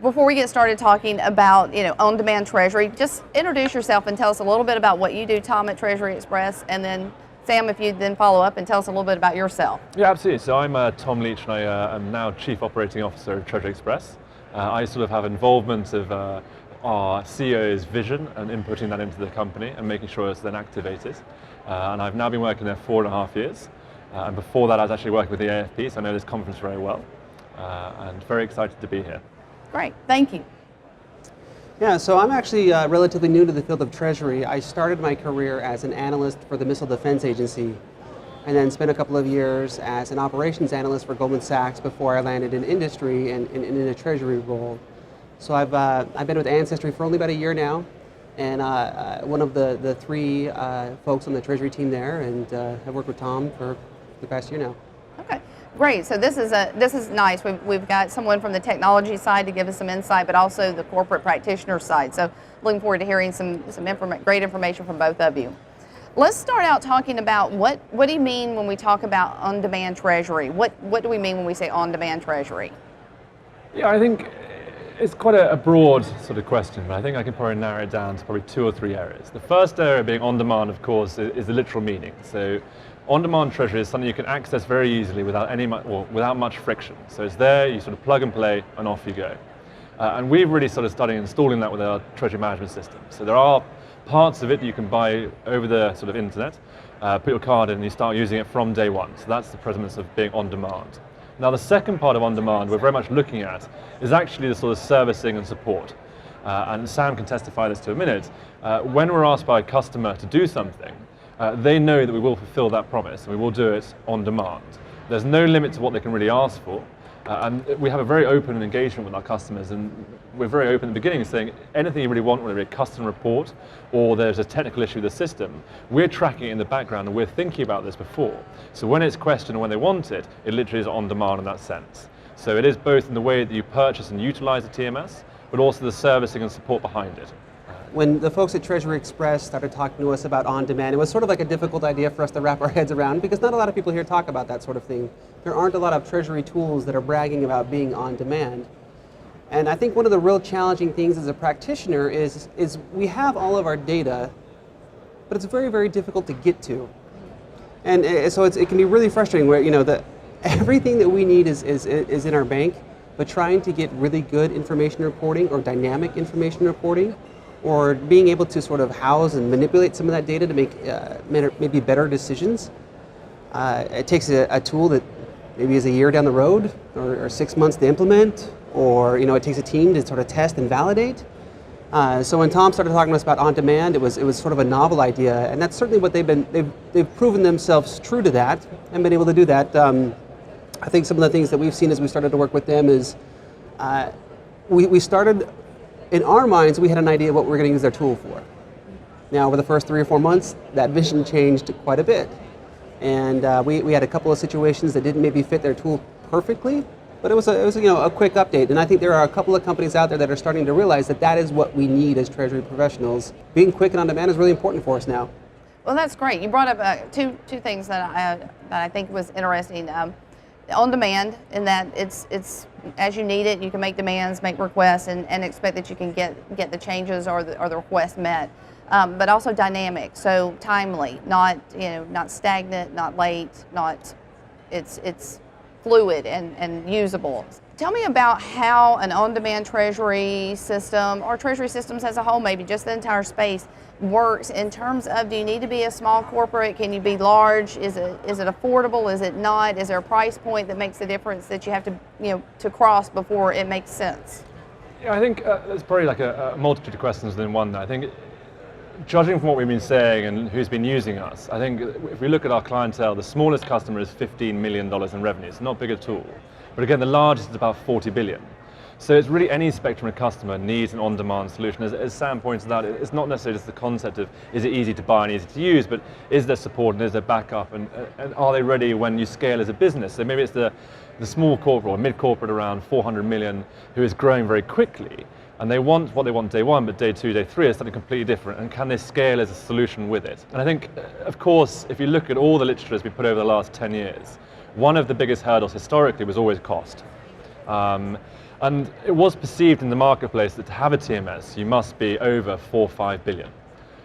before we get started talking about, On Demand Treasury, just introduce yourself and tell us a little bit about what you do, Tom, at Treasury Xpress, and then Sam, if you'd then follow up and tell us a little bit about yourself. Yeah, absolutely. So I'm Tom Leach, and I am now Chief Operating Officer at Treasury Xpress. I sort of have involvement of our CEO's vision and inputting that into the company and making sure it's then activated. And I've now been working there 4.5 years. And before that, I was actually working with the AFP, so I know this conference very well. And very excited to be here. Great, thank you. Yeah, so I'm actually relatively new to the field of Treasury. I started my career as an analyst for the Missile Defense Agency, and then spent a couple of years as an operations analyst for Goldman Sachs before I landed in industry and in a Treasury role. So I've been with Ancestry for only about a year now, and one of the three folks on the Treasury team there, and I've worked with Tom for the past year now. Okay. Great. So this is nice. We've got someone from the technology side to give us some insight, but also the corporate practitioner side. So looking forward to hearing some great information from both of you. Let's start out talking about what do you mean when we talk about on-demand treasury? What do we mean when we say on-demand treasury? Yeah, I think it's quite a broad sort of question, but I think I can probably narrow it down to probably 2 or 3 areas. The first area being on-demand, of course, is the literal meaning. So on-demand treasury is something you can access very easily without much friction. So it's there, you sort of plug and play, and off you go. And we've really sort of started installing that with our treasury management system. So there are parts of it you can buy over the sort of internet, put your card in, and you start using it from day one. So that's the premise of being on demand. Now the second part of on demand we're very much looking at is actually the sort of servicing and support. And Sam can testify this to a minute. When we're asked by a customer to do something, they know that we will fulfill that promise and we will do it on demand. There's no limit to what they can really ask for, and we have a very open engagement with our customers, and we're very open at the beginning saying anything you really want, whether it's a custom report or there's a technical issue with the system, we're tracking it in the background and we're thinking about this before. So when it's questioned and when they want it, it literally is on demand in that sense. So it is both in the way that you purchase and utilize the TMS, but also the servicing and support behind it. When the folks at Treasury Xpress started talking to us about on-demand, it was sort of like a difficult idea for us to wrap our heads around because not a lot of people here talk about that sort of thing. There aren't a lot of Treasury tools that are bragging about being on-demand. And I think one of the real challenging things as a practitioner is we have all of our data, but it's very, very difficult to get to. And so it can be really frustrating where, everything that we need is in our bank, but trying to get really good information reporting or dynamic information reporting, or being able to sort of house and manipulate some of that data to make maybe better decisions. It takes a tool that maybe is a year down the road or 6 months to implement, or it takes a team to sort of test and validate. So when Tom started talking to us about on-demand, it was sort of a novel idea, and that's certainly what they've proven themselves true to that and been able to do that. I think some of the things that we've seen as we started to work with them is we started. In our minds, we had an idea of what we were going to use their tool for. Now, over the first 3 or 4 months, that vision changed quite a bit. And we had a couple of situations that didn't maybe fit their tool perfectly, but it was a quick update. And I think there are a couple of companies out there that are starting to realize that is what we need as Treasury professionals. Being quick and on demand is really important for us now. Well, that's great. You brought up two things that I think was interesting. On demand, in that it's as you need it, you can make demands, make requests, and expect that you can get the changes or the request met. But also dynamic, so timely, not stagnant, not late, it's fluid and usable. Tell me about how an on-demand treasury system, or treasury systems as a whole, maybe just the entire space, works in terms of, do you need to be a small corporate? Can you be large? Is it affordable? Is it not? Is there a price point that makes a difference that you have to cross before it makes sense? Yeah, I think there's probably like a multitude of questions within one. I think, judging from what we've been saying and who's been using us, I think if we look at our clientele, the smallest customer is $15 million in revenue. It's not big at all. But again, the largest is about 40 billion. So it's really any spectrum of customer needs an on-demand solution. As Sam pointed out, it's not necessarily just the concept of is it easy to buy and easy to use, but is there support and is there backup, and are they ready when you scale as a business? So maybe it's the small corporate or mid-corporate around 400 million who is growing very quickly, and they want what they want day one, but day two, day three is something completely different, and can they scale as a solution with it? And I think, of course, if you look at all the literature that's been put over the last 10 years, one of the biggest hurdles historically was always cost. And it was perceived in the marketplace that to have a TMS, you must be over 4 or 5 billion.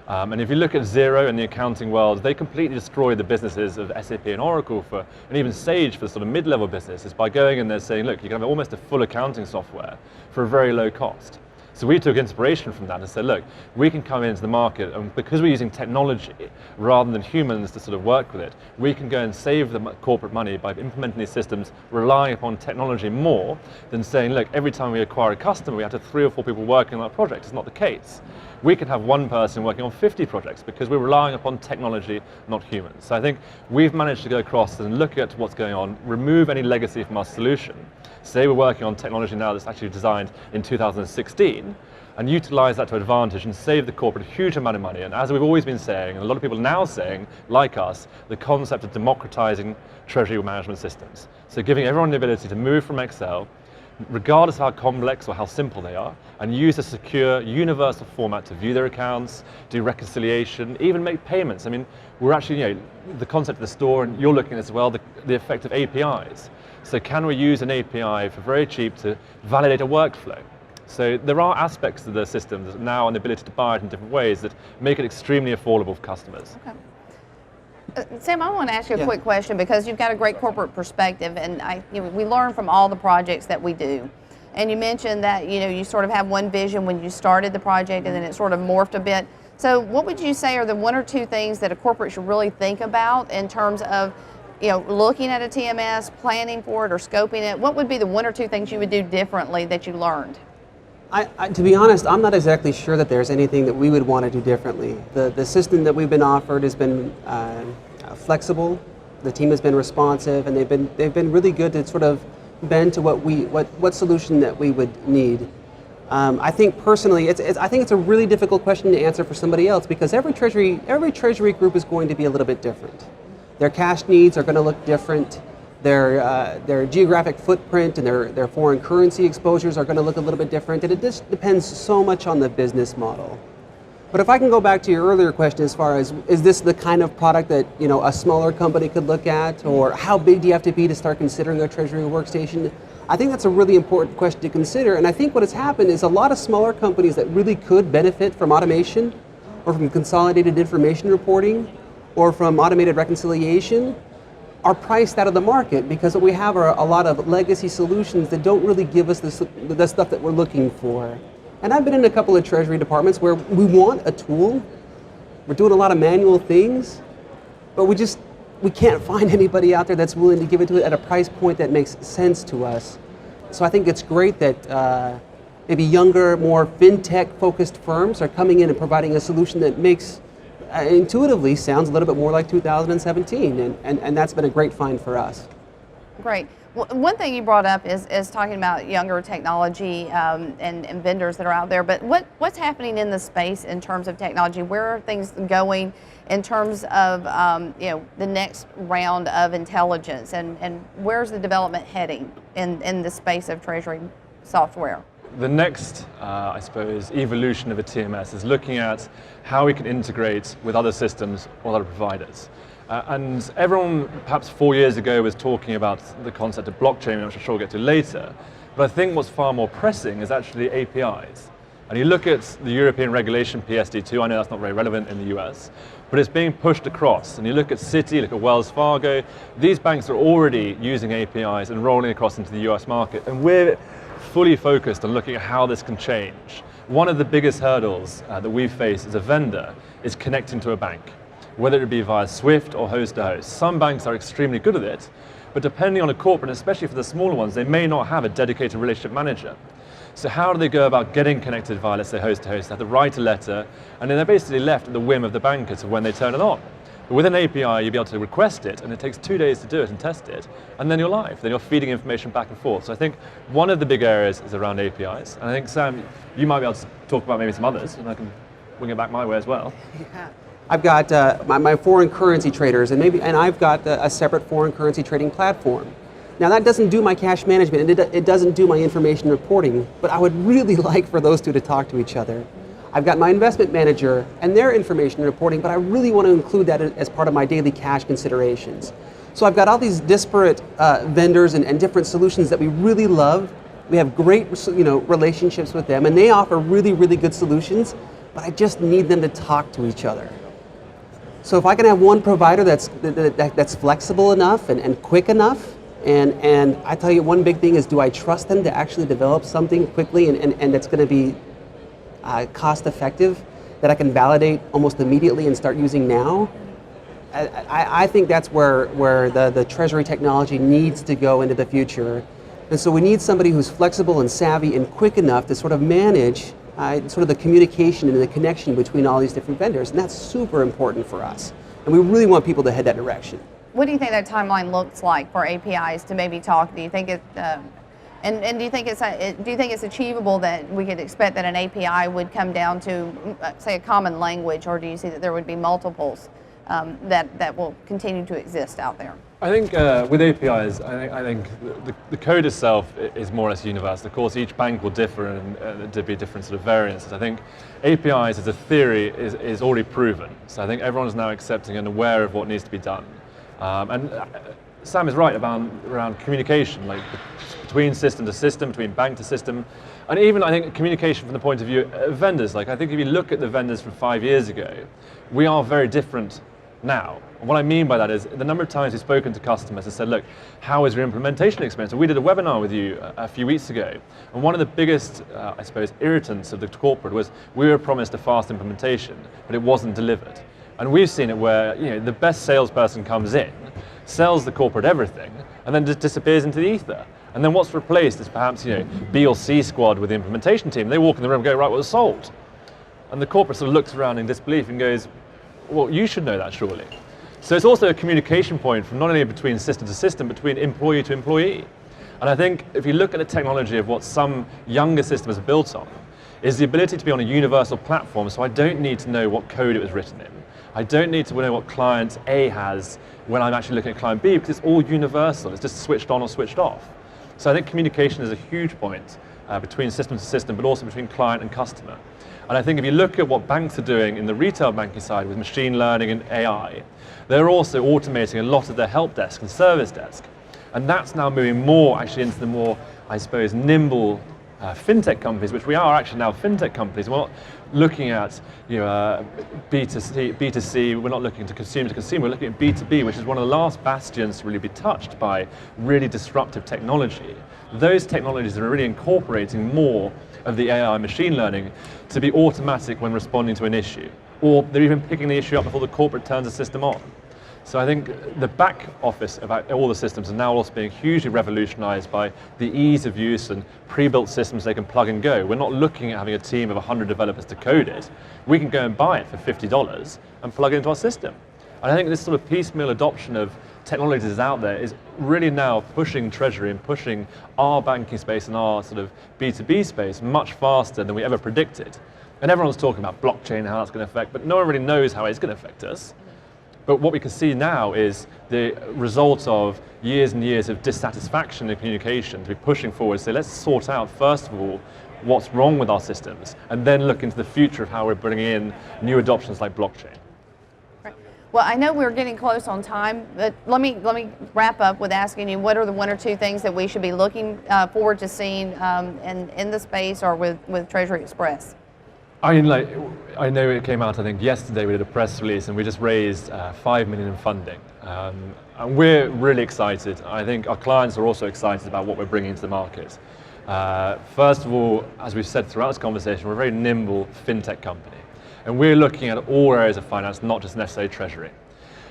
And if you look at Xero and the accounting world, they completely destroy the businesses of SAP and Oracle and even Sage for sort of mid-level businesses by going in there saying, look, you can have almost a full accounting software for a very low cost. So we took inspiration from that and said, look, we can come into the market, and because we're using technology rather than humans to sort of work with it, we can go and save the corporate money by implementing these systems, relying upon technology more than saying, look, every time we acquire a customer, we have to have 3 or 4 people working on that project. It's not the case. We can have one person working on 50 projects because we're relying upon technology, not humans. So I think we've managed to go across and look at what's going on, remove any legacy from our solution. Say we're working on technology now that's actually designed in 2016, and utilize that to advantage and save the corporate a huge amount of money. And as we've always been saying, and a lot of people now saying, like us, the concept of democratizing treasury management systems. So giving everyone the ability to move from Excel, regardless of how complex or how simple they are, and use a secure, universal format to view their accounts, do reconciliation, even make payments. I mean, we're actually, the concept of the store, and you're looking at as well, the effect of APIs. So can we use an API for very cheap to validate a workflow? So there are aspects of the system that now and the ability to buy it in different ways that make it extremely affordable for customers. Okay. Sam, I want to ask you a quick question because you've got a great corporate perspective, and we learn from all the projects that we do. And you mentioned that you sort of have one vision when you started the project, and then it sort of morphed a bit. So what would you say are the 1 or 2 things that a corporate should really think about in terms of looking at a TMS, planning for it, or scoping it? What would be the 1 or 2 things you would do differently that you learned? To be honest, I'm not exactly sure that there's anything that we would want to do differently. The system that we've been offered has been flexible. The team has been responsive, and they've been really good to sort of bend to what solution that we would need. I think personally, I think it's a really difficult question to answer for somebody else because every treasury group is going to be a little bit different. Their cash needs are going to look different. Their geographic footprint and their foreign currency exposures are going to look a little bit different, and it just depends so much on the business model. But if I can go back to your earlier question as far as, is this the kind of product that a smaller company could look at, or how big do you have to be to start considering a treasury workstation? I think that's a really important question to consider, and I think what has happened is a lot of smaller companies that really could benefit from automation, or from consolidated information reporting, or from automated reconciliation, are priced out of the market because what we have are a lot of legacy solutions that don't really give us the stuff that we're looking for. And I've been in a couple of treasury departments where we want a tool, we're doing a lot of manual things, but we can't find anybody out there that's willing to give it to it at a price point that makes sense to us. So I think it's great that maybe younger, more FinTech focused firms are coming in and providing a solution that makes intuitively sounds a little bit more like 2017, and that's been a great find for us. Great. Well, one thing you brought up is talking about younger technology and vendors that are out there, but what's happening in the space in terms of technology? Where are things going in terms of the next round of intelligence, and where's the development heading in the space of treasury software? The next, I suppose, evolution of a TMS is looking at how we can integrate with other systems or other providers. And everyone, perhaps 4 years ago, was talking about the concept of blockchain, which I'm sure we'll get to later. But I think what's far more pressing is actually APIs. And you look at the European regulation PSD2, I know that's not very relevant in the US, but it's being pushed across. And you look at Citi, look at Wells Fargo, these banks are already using APIs and rolling across into the US market. And we're fully focused on looking at how this can change. One of the biggest hurdles that we face as a vendor is connecting to a bank, whether it be via Swift or host to host. Some banks are extremely good at it, but depending on a corporate, especially for the smaller ones, they may not have a dedicated relationship manager. So how do they go about getting connected via, let's say, host to host? They have to write a letter, and then they're basically left at the whim of the banker to when they turn it on. But with an API, you'll be able to request it, and it takes 2 days to do it and test it, and then you're live. Then you're feeding information back and forth. So I think one of the big areas is around APIs, and I think, Sam, you might be able to talk about maybe some others, and I can wing it back my way as well. Yeah. I've got my foreign currency traders, and I've got a separate foreign currency trading platform. Now that doesn't do my cash management, and it doesn't do my information reporting, but I would really like for those two to talk to each other. I've got my investment manager and their information reporting, but I really want to include that as part of my daily cash considerations. So I've got all these disparate vendors and different solutions that we really love. We have great relationships with them, and they offer really, really good solutions, but I just need them to talk to each other. So if I can have one provider that's flexible enough and quick enough, and I tell you one big thing is, do I trust them to actually develop something quickly and that's going to be cost effective, that I can validate almost immediately and start using now? I think that's where the Treasury technology needs to go into the future. And so we need somebody who's flexible and savvy and quick enough to sort of manage sort of the communication and the connection between all these different vendors. And that's super important for us. And we really want people to head that direction. What do you think that timeline looks like for APIs to maybe talk? Do you think it, and do you think it's achievable that we could expect that an API would come down to, say, a common language, or do you see that there would be multiples that will continue to exist out there? I think with APIs, I think the code itself is more or less universal. Of course, each bank will differ and there'll be different sort of variances. I think APIs as a theory is already proven. So I think everyone is now accepting and aware of what needs to be done. And Sam is right around communication, like between system to system, between bank to system, and even I think communication from the point of view of vendors. Like I think if you look at the vendors from 5 years ago, we are very different now. And what I mean by that is the number of times we've spoken to customers and said, look, how is your implementation experience? And we did a webinar with you a few weeks ago, and one of the biggest, I suppose, irritants of the corporate was we were promised a fast implementation, but it wasn't delivered. And we've seen it where the best salesperson comes in, sells the corporate everything, and then just disappears into the ether. And then what's replaced is perhaps B or C squad with the implementation team. They walk in the room and go, right, well, it's sold. And the corporate sort of looks around in disbelief and goes, well, you should know that surely. So it's also a communication point from not only between system to system, but between employee to employee. And I think if you look at the technology of what some younger systems are built on, is the ability to be on a universal platform, so I don't need to know what code it was written in. I don't need to know what client A has when I'm actually looking at client B, because it's all universal. It's just switched on or switched off. So I think communication is a huge point between system to system, but also between client and customer. And I think if you look at what banks are doing in the retail banking side with machine learning and AI, they're also automating a lot of their help desk and service desk. And that's now moving more actually into the more, I suppose, nimble FinTech companies, which we are actually now FinTech companies. We're not looking at B2C, we're not looking to consumer, we're looking at B2B, which is one of the last bastions to really be touched by really disruptive technology. Those technologies are really incorporating more of the AI machine learning to be automatic when responding to an issue. Or they're even picking the issue up before the corporate turns the system on. So I think the back office of all the systems are now also being hugely revolutionized by the ease of use and pre-built systems they can plug and go. We're not looking at having a team of 100 developers to code it. We can go and buy it for $50 and plug it into our system. And I think this sort of piecemeal adoption of technologies out there is really now pushing Treasury and pushing our banking space and our sort of B2B space much faster than we ever predicted. And everyone's talking about blockchain and how that's going to affect, but no one really knows how it's going to affect us. But what we can see now is the result of years and years of dissatisfaction in communication to be pushing forward. So let's sort out, first of all, what's wrong with our systems, and then look into the future of how we're bringing in new adoptions like blockchain. Well, I know we're getting close on time, but let me wrap up with asking you, what are the one or two things that we should be looking forward to seeing in the space or with Treasury Xpress? I mean, I know it came out, I think, yesterday we did a press release and we just raised $5 million in funding. And we're really excited. I think our clients are also excited about what we're bringing to the market. First of all, as we've said throughout this conversation, we're a very nimble FinTech company. And we're looking at all areas of finance, not just necessarily Treasury.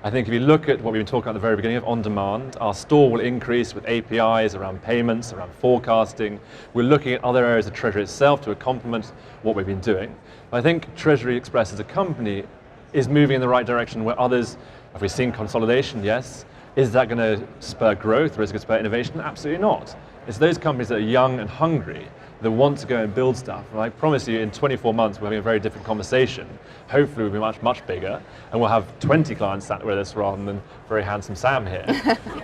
I think if you look at what we've been talking about at the very beginning of On Demand, our store will increase with APIs around payments, around forecasting. We're looking at other areas of Treasury itself to complement what we've been doing. But I think Treasury Xpress as a company is moving in the right direction where others, have we seen consolidation? Yes. Is that going to spur growth or is it going to spur innovation? Absolutely not. It's those companies that are young and hungry that want to go and build stuff. And I promise you, in 24 months, we're having a very different conversation. Hopefully, we'll be much, much bigger, and we'll have 20 clients sat with us rather than very handsome Sam here.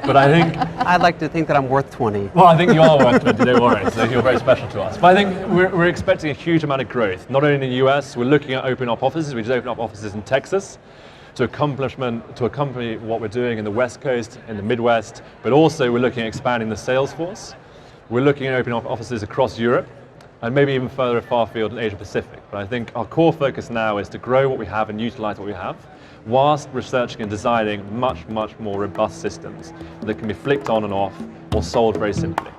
But I think... I'd like to think that I'm worth 20. Well, I think you are worth 20, don't worry, so you're very special to us. But I think we're expecting a huge amount of growth, not only in the US, we're looking at opening up offices. We just opened up offices in Texas. to accompany what we're doing in the West Coast, in the Midwest, but also we're looking at expanding the sales force. We're looking at opening up offices across Europe, and maybe even further far afield in Asia Pacific. But I think our core focus now is to grow what we have and utilize what we have, whilst researching and designing much, much more robust systems that can be flicked on and off or sold very simply.